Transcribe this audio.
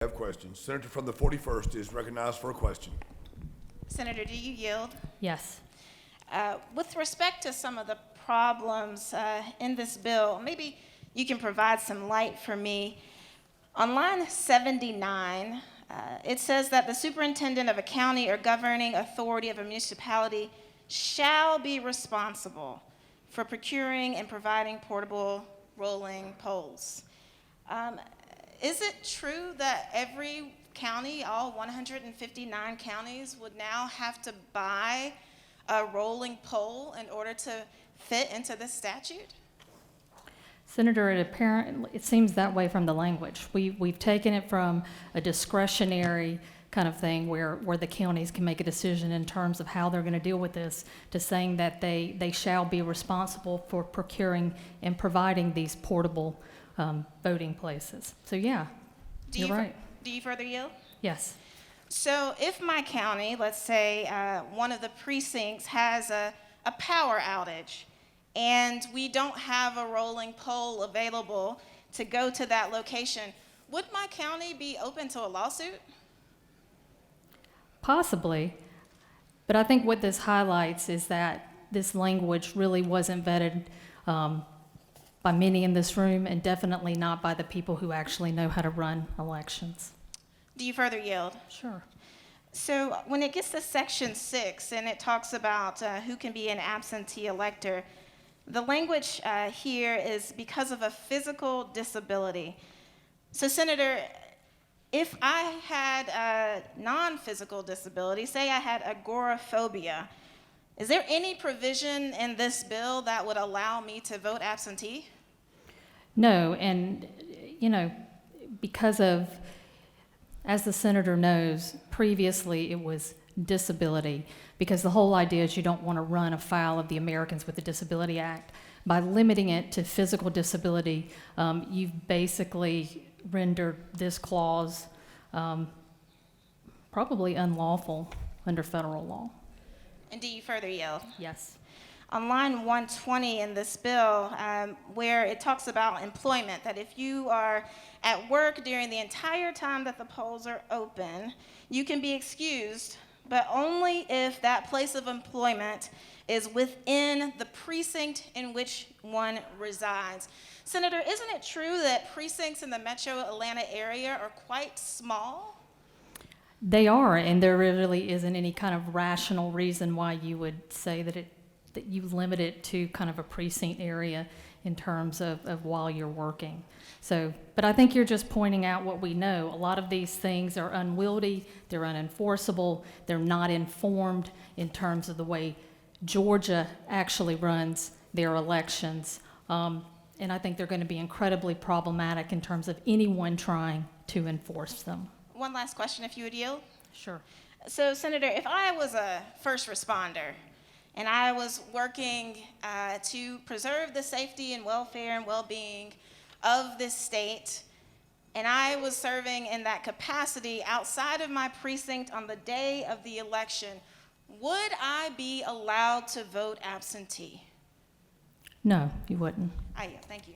I have questions. Senator from the 41st is recognized for a question. Senator, do you yield? Yes. With respect to some of the problems in this bill, maybe you can provide some light for me. On line 79, it says that the superintendent of a county or governing authority of a municipality shall be responsible for procuring and providing portable rolling poles. Is it true that every county, all 159 counties, would now have to buy a rolling pole in order to fit into this statute? Senator, it seems that way from the language. We've taken it from a discretionary kind of thing where the counties can make a decision in terms of how they're going to deal with this, to saying that they shall be responsible for procuring and providing these portable voting places. So yeah, you're right. Do you further yield? Yes. So if my county, let's say one of the precincts has a power outage and we don't have a rolling pole available to go to that location, would my county be open to a lawsuit? Possibly, but I think what this highlights is that this language really wasn't vetted by many in this room, and definitely not by the people who actually know how to run elections. Do you further yield? Sure. So when it gets to section 6 and it talks about who can be an absentee elector, the language here is because of a physical disability. So Senator, if I had a non-physical disability, say I had agoraphobia, is there any provision in this bill that would allow me to vote absentee? No, and because of, as the senator knows, previously it was disability, because the whole idea is you don't want to run afoul of the Americans with the Disability Act. By limiting it to physical disability, you've basically rendered this clause probably unlawful under federal law. And do you further yield? Yes. On line 120 in this bill, where it talks about employment, that if you are at work during the entire time that the polls are open, you can be excused, but only if that place of employment is within the precinct in which one resides. Senator, isn't it true that precincts in the metro Atlanta area are quite small? They are, and there really isn't any kind of rational reason why you would say that you limit it to kind of a precinct area in terms of while you're working. So, but I think you're just pointing out what we know. A lot of these things are unwieldy, they're unenforceable, they're not informed in terms of the way Georgia actually runs their elections. And I think they're going to be incredibly problematic in terms of anyone trying to enforce them. One last question, if you would yield. Sure. So, Senator, if I was a first responder and I was working to preserve the safety and welfare and well-being of this state, and I was serving in that capacity outside of my precinct on the day of the election, would I be allowed to vote absentee? No, you wouldn't. I yield. Thank you.